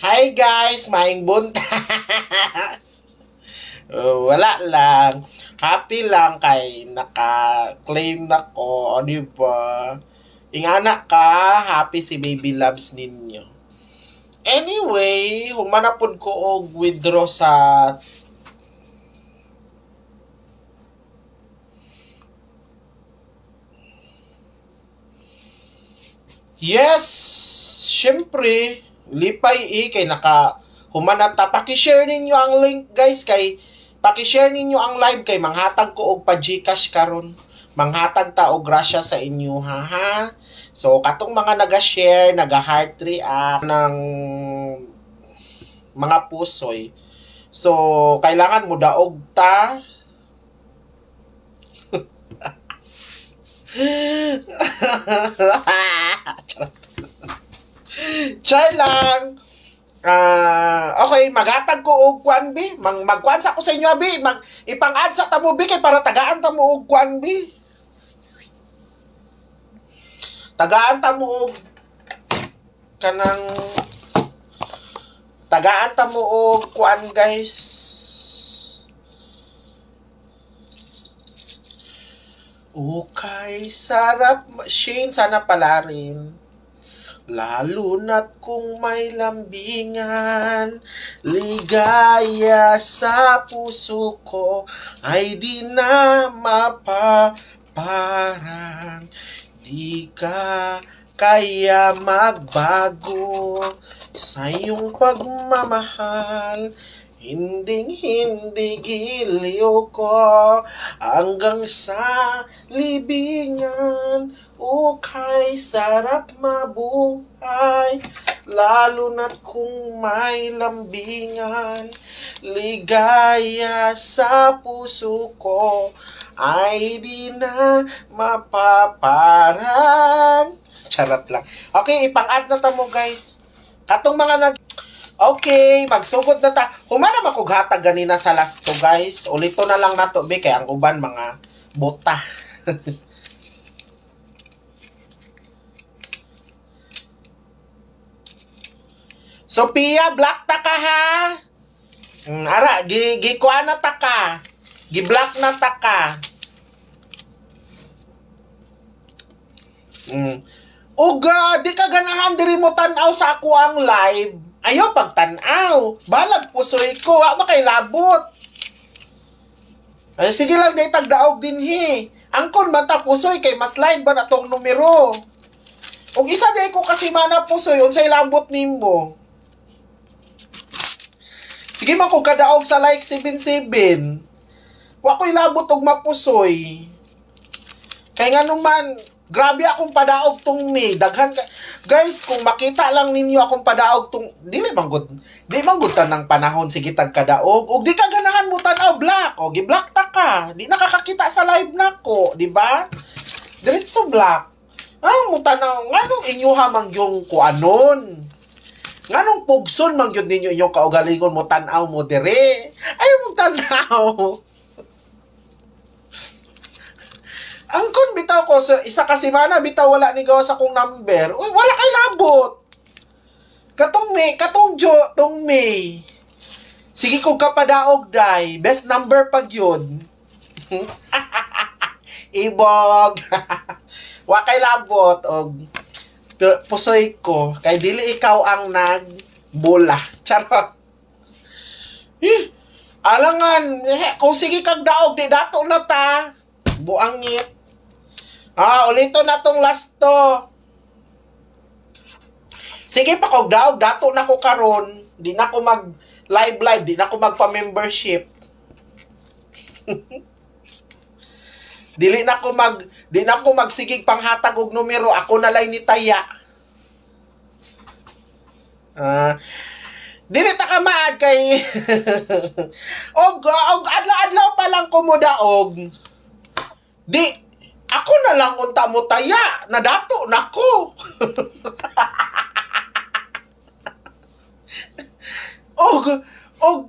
Hi guys, maing bunta. Wala lang. Happy lang kay naka-claim na ko, o di ba? Ingana ka, happy si baby loves ninyo. Anyway, humanapod ko og withdraw sa Yes, syempre, lipay kay naka humanata. Paki-share ninyo ang link guys kay paki-share ninyo ang live kay manghatag ko og pa GCash karon. Manghatag ta og grasya sa inyo ha. So katong mga naga-share, naga-heart react ng mga pusoy. So kailangan mo daog ta. Try lang. Okay, maghatag ko og kwan bi. Magkwan sa ko sa inyo bi. Ipang-add sa tamo bi kay para tagaan ta mo og kwan bi. Tagaan ta mo og kanang tagaan ta mo og kwan guys. Okay, sarap. Shane, sana pala rin. Lalo na't kung may lambingan, ligaya sa puso ko ay di na mapaparang. Di ka kaya magbago sa iyong pagmamahal. Hindi giliw ko hanggang sa libingan. Okay, sarap mabuhay, lalo na't kung may lambingan. Ligaya sa puso ko ay di na mapaparang. Charot lang. Okay, ipang-add na ta mo guys. Katong mga Okay, magsugod na ta. Humanam ako hatag ganina sa last to guys. Ulito na lang nato be kay ang uban mga bota. Sophia, black ta ka ha. Ara, kuha na ta ka. Gi-black na ta ka. Uga, di ka ganahan diri mo tan-aw sa ako ang live. Ayaw pagtanaw. Balag pusoy ko. Wa makailabot. Ay, sige lang, day tagdaog din he. Angkon man ta pusoy kay mas live ba na tong numero. Kung isa day ko kasi mana pusoy, unsay labot nimo. Sige man kung kadaog sa like 77. Wa ko'y labot og mapusoy. Kay nga naman, grabe akong padaog tong May. Daghan ka. Guys, kung makita lang ninyo akong padaog tong di man gud tan ng panahon sige tag kadaog. Og di ka ganahan mo tan-aw black. O gi-black ta ka. Di nakakakita sa live nako, di ba? Diretso black. Mo tanaw nganong inyo hamang yung kuanon. Nganong pugson man gyud ninyo inyong kaugalingon mo tan-aw mo dire. Ay mo tan-aw. Angkon bitaw ko sa isa ka semana bitaw wala ni gawa sa kong number. Uy, wala kay labot. Katong May. Sige kung kapadaog day, best number pag yun. Ibog. Wa kay labot og pusoy ko kay dili ikaw ang nagbula. Charot. Alangan, kung sige kag daog di dato na ta. Buangit. Ulito na tong last to. Sige pa kog daog dato na ko karon. Di na ko mag live, di na ko magpa-membership. Di na ko magsigig panghatag og numero, ako na lay ni taya. Dili ta ka maad kay og adlaw pa lang ko mo daog. Di ako na lang unta mo taya, nadato nako.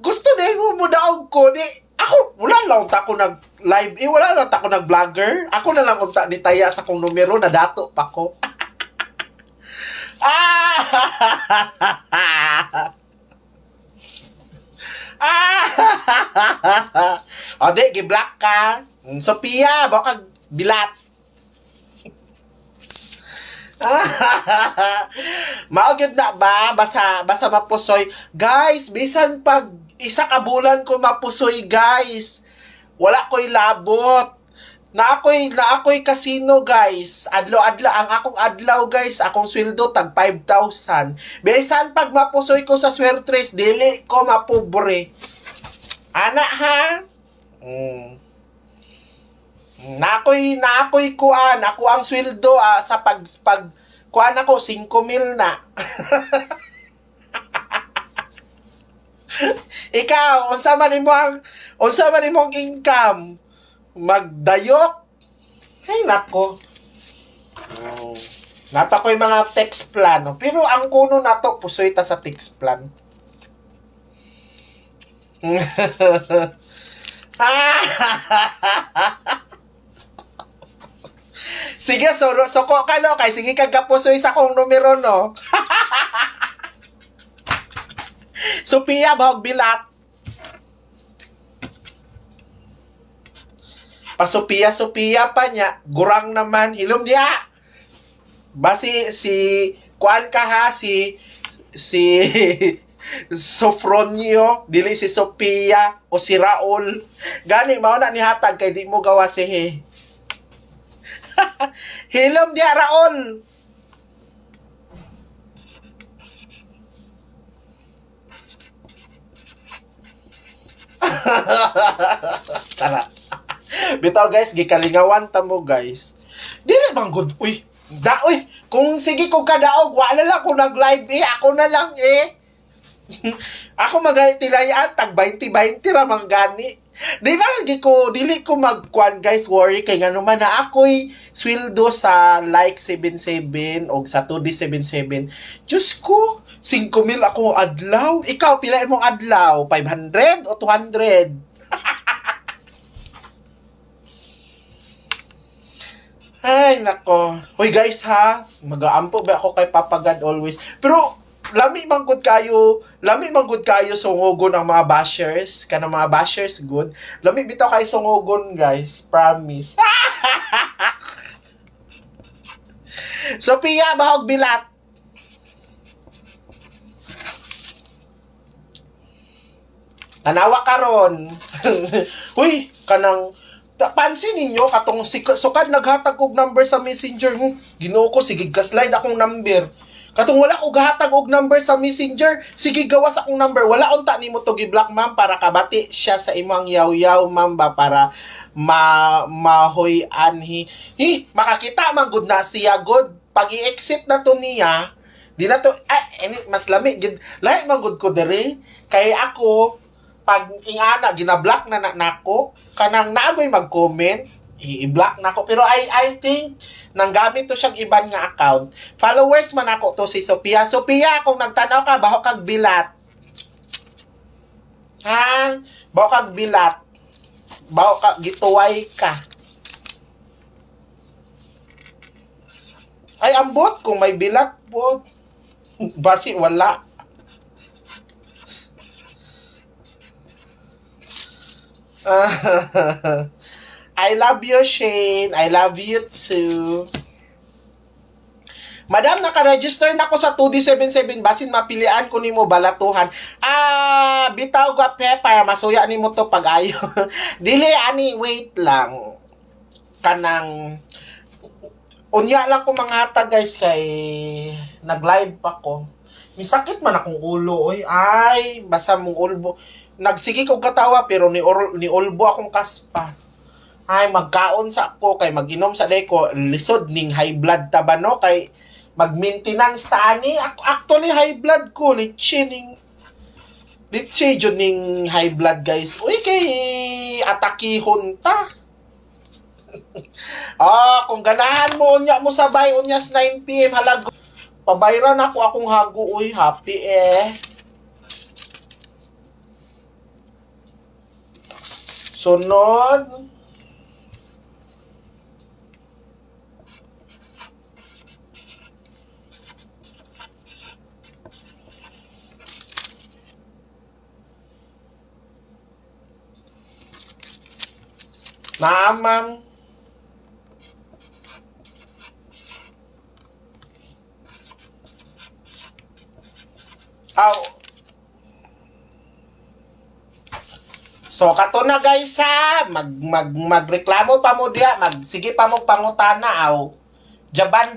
Gusto din mo daog ko di ako wala lang ta ko nag live wala lang ta ko nag vlogger. Ako na lang unta ni taya sa kong numero, nadato pa ko. Ah! O di, gi-block ka. Sophia, baka bilat. Mao gyud na ba basa mapusoy. Guys, bisan pag isa ka bulan ko mapusoy, guys. Wala ko'y labot. Na ako'y casino, guys. Adlaw-adlaw ang akong adlaw, guys. Akong sweldo tag 5,000. Bisan pag mapusoy ko sa swertres, dili ko mapobre. Ana ha? Na ako'y kuan, ako ang sweldo sa pag kuan ako 5,000 na. Ikaw, unsa man imong income? Magdayok? Ay nako. Napa ko'y mga text plan, no? Pero ang kuno nato pusoy ta sa text plan. Sige, suko ka no, kay sige kag kapusoy sa kong numero no. Sophia, bahog bilat. Sophia pa niya, gurang naman, hilom diya. Basi si kuan ka ha, si Sofronio, dili si Sophia o si Raul. Gani mao na ni hatag kay di mo gawa si he. Hilom diya Raul. Tara. Bitaw guys, gikalingawan ta mo guys. Dili bang good uy. Kung sige ko kadaog, wala lang ko nag-live ako na lang ako magtilayan tag 20-20 ra man gani. Dili ko magkuan guys, worry kay ngano man na ako'y sweldo sa like 77 og sa 2D77. Diyos ko, 5,000 ako adlaw. Ikaw pila imong adlaw? 500 o 200? Ay, nako. Hoy guys ha, mag-aampo ba ako kay Papa God always. Pero lami man gud kayo sungugon ang mga bashers, kanang mga bashers good. Lami bitaw kay sungugon guys, promise. Sophia, bahog bilat. Tanawa karon. Huy, kanang pansin ninyo katong sukad naghatag og number sa Messenger. Ginoo ko, sige gaslight akong number. Katong wala ko gahatag og number sa Messenger, sige gawas akong number. Wala unta nimo to gi-block ma'am para kabati siya sa imong yaw-yaw ma'am ba para mahoy anhi. Makakita man gud na siya good. Pag i-exit na to niya, di na to mas lami gid. Lahi man gud ko dere kay ako pag ingana gina-block na nako kanang naagoy mag-comment i-block nako pero I think nanggamit to siyang iban nga account. Followers man ako to si Sophia. Sophia, kung nagtanaw ka baho kag bilat. Ha? Baho kag bilat. Baho kag gituway ka. Ay ambot kung may bilat po. Basi wala. I love you, Shane. I love you too. Madam, naka-register na ko sa 2D77. Basin mapilian ko nimo balatuhan. Bitaw ga pe para masuya nimo to pag-ayo. Dili ani, wait lang. Kanang unya lang ko manghatag guys kay nag-live pa ko. Misakit man akong ulo oy. Ay, basa mong ulbo. Nagsigi ko katawa pero ni ulbo akong kaspa. Ay magkaon sa ako kay mag-inom sa day ko lisod ning high blood ta ba no kay mag-maintenance ta ani. Actually high blood ko litsi jud ning high blood guys. Uy kay atakihon ta. Kung ganahan mo unya mo sabay unyas 9 PM halago. Pabayran ako akong hago uy happy Sunod. Naa, ma'am. Aw. So kato na guys ha, magreklamo pa mo diha, sige pa mo pangutana aw. Jaban